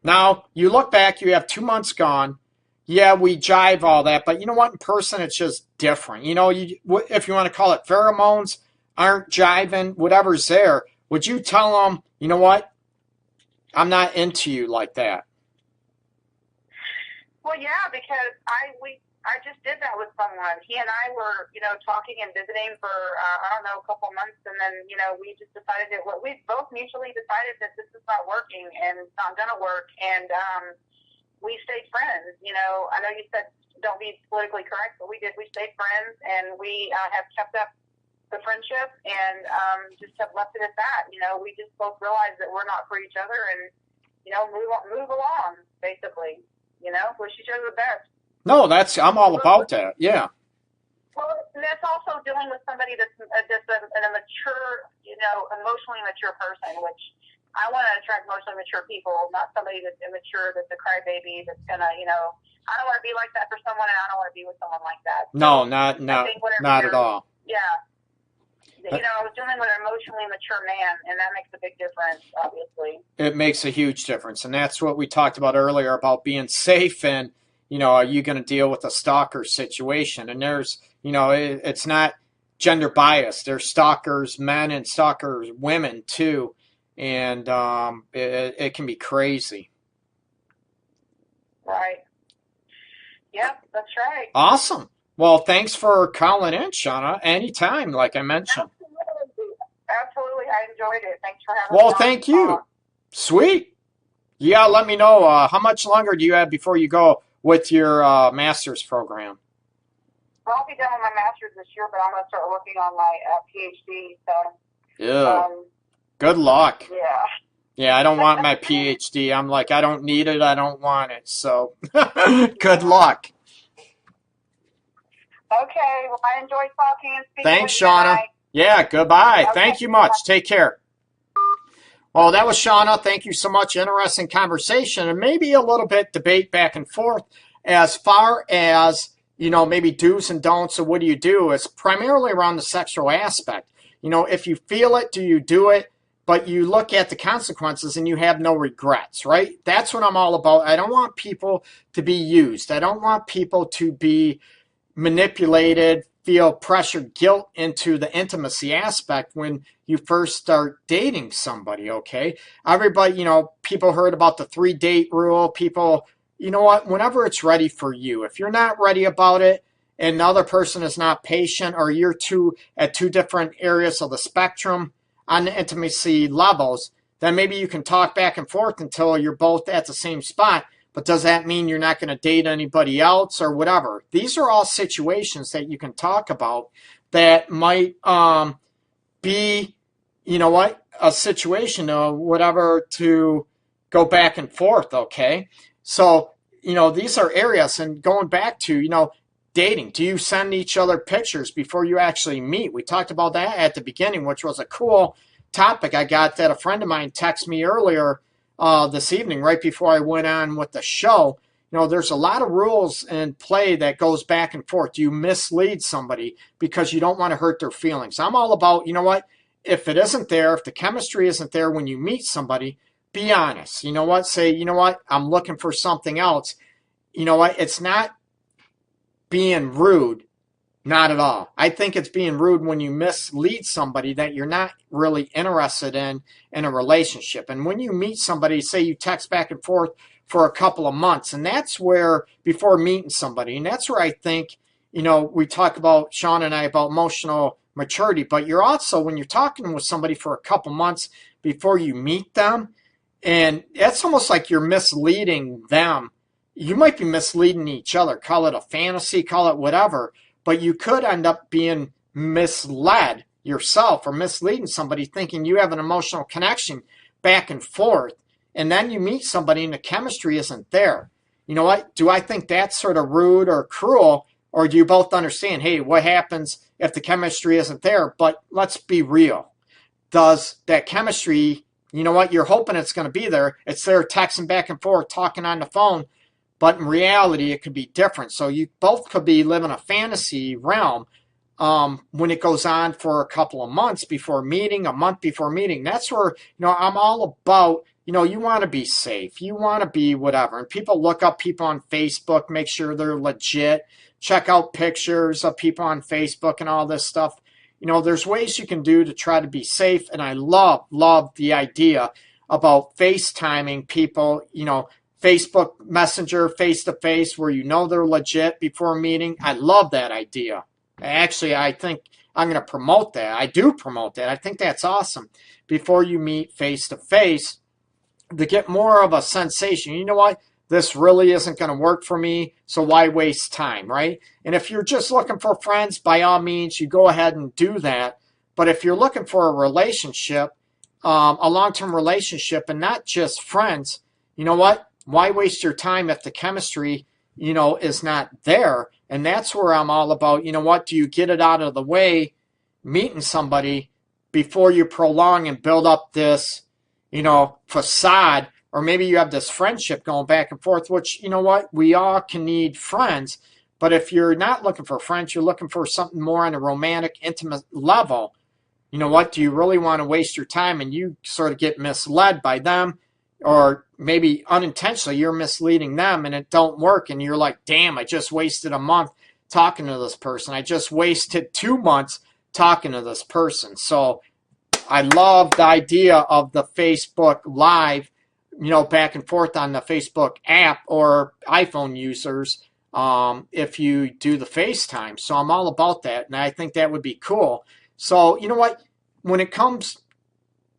Now, you look back, you have 2 months gone. Yeah, we jive all that, but you know what? In person, it's just different. You know, if you want to call it pheromones, aren't jiving, whatever's there. Would you tell them, you know what? I'm not into you like that. Well, yeah, because I just did that with someone. He and I were, you know, talking and visiting for, I don't know, a couple months. And then, you know, we just decided that we both mutually decided that this is not working and it's not going to work. And we stayed friends. You know, I know you said don't be politically correct, but we did. We stayed friends, and we have kept up the friendship and just have left it at that. You know, we just both realized that we're not for each other and, you know, move along, basically. You know, wish each other the best. No, I'm all about that. Yeah. Well, and that's also dealing with somebody that's a mature, you know, emotionally mature person, which I want to attract emotionally mature people, not somebody that's immature, that's a crybaby, that's gonna, you know, I don't want to be like that for someone, and I don't want to be with someone like that. No, not at all. Yeah. You know, I was dealing with an emotionally mature man, and that makes a big difference, obviously. It makes a huge difference, and that's what we talked about earlier about being safe and, you know, are you going to deal with a stalker situation? And there's, you know, it's not gender biased. There's stalkers men and stalkers women too, and it can be crazy. Right. Yep, that's right. Awesome. Well, thanks for calling in, Shauna. Anytime, like I mentioned. Absolutely. I enjoyed it. Thanks for having me. Well, thank you. Sweet. Yeah, let me know. How much longer do you have before you go with your master's program? Well, I'll be done with my master's this year, but I'm going to start working on my PhD. So. Yeah. Good luck. Yeah. Yeah, I don't want my PhD. I'm like, I don't need it. I don't want it. So, good luck. Okay, well, I enjoyed talking and speaking. Thanks, Shauna. Yeah, goodbye. Okay. Thank you much. Take care. Well, that was Shauna. Thank you so much. Interesting conversation, and maybe a little bit debate back and forth as far as, you know, maybe do's and don'ts of what do you do. It's primarily around the sexual aspect. You know, if you feel it, do you do it? but you look at the consequences and you have no regrets, right? That's what I'm all about. I don't want people to be used. I don't want people to be manipulated, feel pressure, guilt into the intimacy aspect when you first start dating somebody, okay? Everybody, people heard about the 3-date rule. People, you know what? Whenever it's ready for you, if you're not ready about it and the other person is not patient, or you're at two different areas of the spectrum on the intimacy levels, then maybe you can talk back and forth until you're both at the same spot. But does that mean you're not going to date anybody else or whatever? These are all situations that you can talk about that might be, a situation or whatever to go back and forth, okay? So, these are areas. And going back to, dating, do you send each other pictures before you actually meet? We talked about that at the beginning, which was a cool topic. I got that a friend of mine texted me earlier this evening, right before I went on with the show. There's a lot of rules in play that goes back and forth. Do you mislead somebody because you don't want to hurt their feelings? I'm all about, if it isn't there, if the chemistry isn't there when you meet somebody, be honest. Say, I'm looking for something else. It's not being rude. Not at all. I think it's being rude when you mislead somebody that you're not really interested in a relationship. And when you meet somebody, say you text back and forth for a couple of months, and that's where, before meeting somebody, and that's where I think, we talk about, Sean and I, about emotional maturity, but you're also, when you're talking with somebody for a couple months before you meet them, and that's almost like you're misleading them. You might be misleading each other. Call it a fantasy, call it whatever. But you could end up being misled yourself or misleading somebody, thinking you have an emotional connection back and forth. And then you meet somebody and the chemistry isn't there. You know what? Do I think that's sort of rude or cruel? Or do you both understand, hey, what happens if the chemistry isn't there? But let's be real. Does that chemistry, you're hoping it's going to be there. It's there texting back and forth, talking on the phone. But in reality, it could be different. So you both could be living a fantasy realm when it goes on for a couple of months before meeting, a month before meeting. That's where, I'm all about, you want to be safe. You want to be whatever. And people look up people on Facebook, make sure they're legit, check out pictures of people on Facebook and all this stuff. There's ways you can do to try to be safe. And I love the idea about FaceTiming people, Facebook Messenger face-to-face where they're legit before meeting. I love that idea. Actually, I think I'm going to promote that. I do promote that. I think that's awesome. Before you meet face-to-face, to get more of a sensation. You know what? This really isn't going to work for me, so why waste time, right? And if you're just looking for friends, by all means, you go ahead and do that. But if you're looking for a relationship, a long-term relationship, and not just friends, you know what? Why waste your time if the chemistry, is not there? And that's where I'm all about, do you get it out of the way, meeting somebody before you prolong and build up this, facade, or maybe you have this friendship going back and forth, which, we all can need friends. But if you're not looking for friends, you're looking for something more on a romantic, intimate level, do you really want to waste your time and you sort of get misled by them? Or maybe unintentionally you're misleading them and it don't work and you're like, damn, I just wasted a month talking to this person. I just wasted 2 months talking to this person. So I love the idea of the Facebook Live, back and forth on the Facebook app, or iPhone users if you do the FaceTime. So I'm all about that, and I think that would be cool. So you know what? When it comes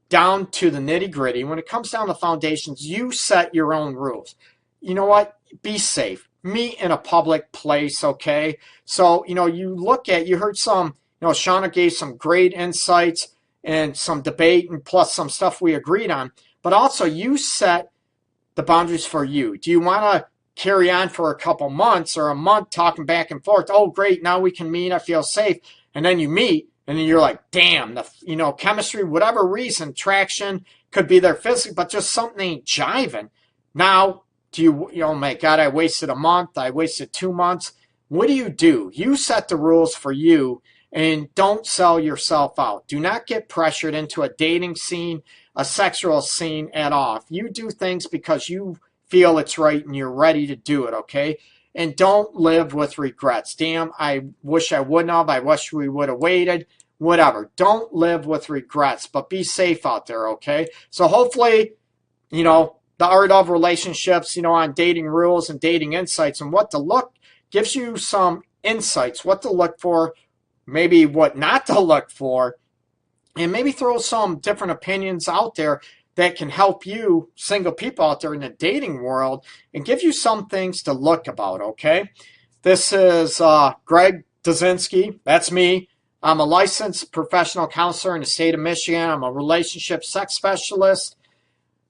down to the nitty-gritty, when it comes down to foundations, you set your own rules. You know what? Be safe. Meet in a public place, okay? So, you heard some, Shauna gave some great insights and some debate and plus some stuff we agreed on. But also, you set the boundaries for you. Do you want to carry on for a couple months or a month talking back and forth? Oh, great, now we can meet, I feel safe. And then you meet, and then you're like, damn, chemistry, whatever reason, traction could be there physically, but just something ain't jiving. Now, oh my God, I wasted a month, I wasted 2 months. What do? You set the rules for you, And don't sell yourself out. Do not get pressured into a dating scene, a sexual scene at all. If you do things because you feel it's right and you're ready to do it, okay? And don't live with regrets. Damn, I wish I wouldn't have. I wish we would have waited. Whatever. Don't live with regrets, but be safe out there, okay? So hopefully, the art of relationships, on dating rules and dating insights and what to look, gives you some insights, what to look for, maybe what not to look for, and maybe throw some different opinions out there that can help you, single people out there in the dating world, and give you some things to look about, okay? This is Greg Dzinski. That's me. I'm a licensed professional counselor in the state of Michigan. I'm a relationship sex specialist.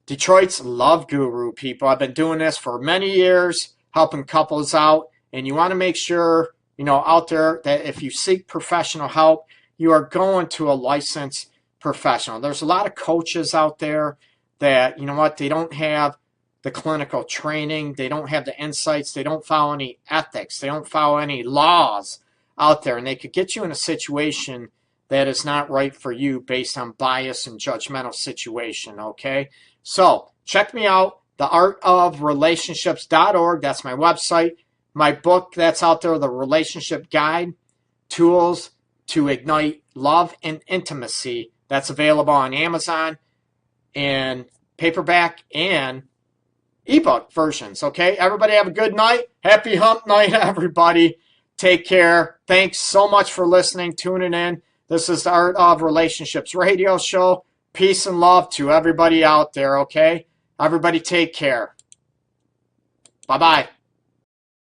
Detroit's love guru, people. I've been doing this for many years, helping couples out, and you want to make sure out there that if you seek professional help, you are going to a licensed professional. There's a lot of coaches out there that, they don't have the clinical training. They don't have the insights. They don't follow any ethics. They don't follow any laws out there. And they could get you in a situation that is not right for you based on bias and judgmental situation, okay? So check me out, theartofrelationships.org. That's my website. My book that's out there, The Relationship Guide, Tools to Ignite Love and Intimacy. That's available on Amazon in paperback and ebook versions. Okay, everybody have a good night. Happy hump night, everybody. Take care. Thanks so much for listening, tuning in. This is the Art of Relationships radio show. Peace and love to everybody out there, okay? Everybody take care. Bye-bye.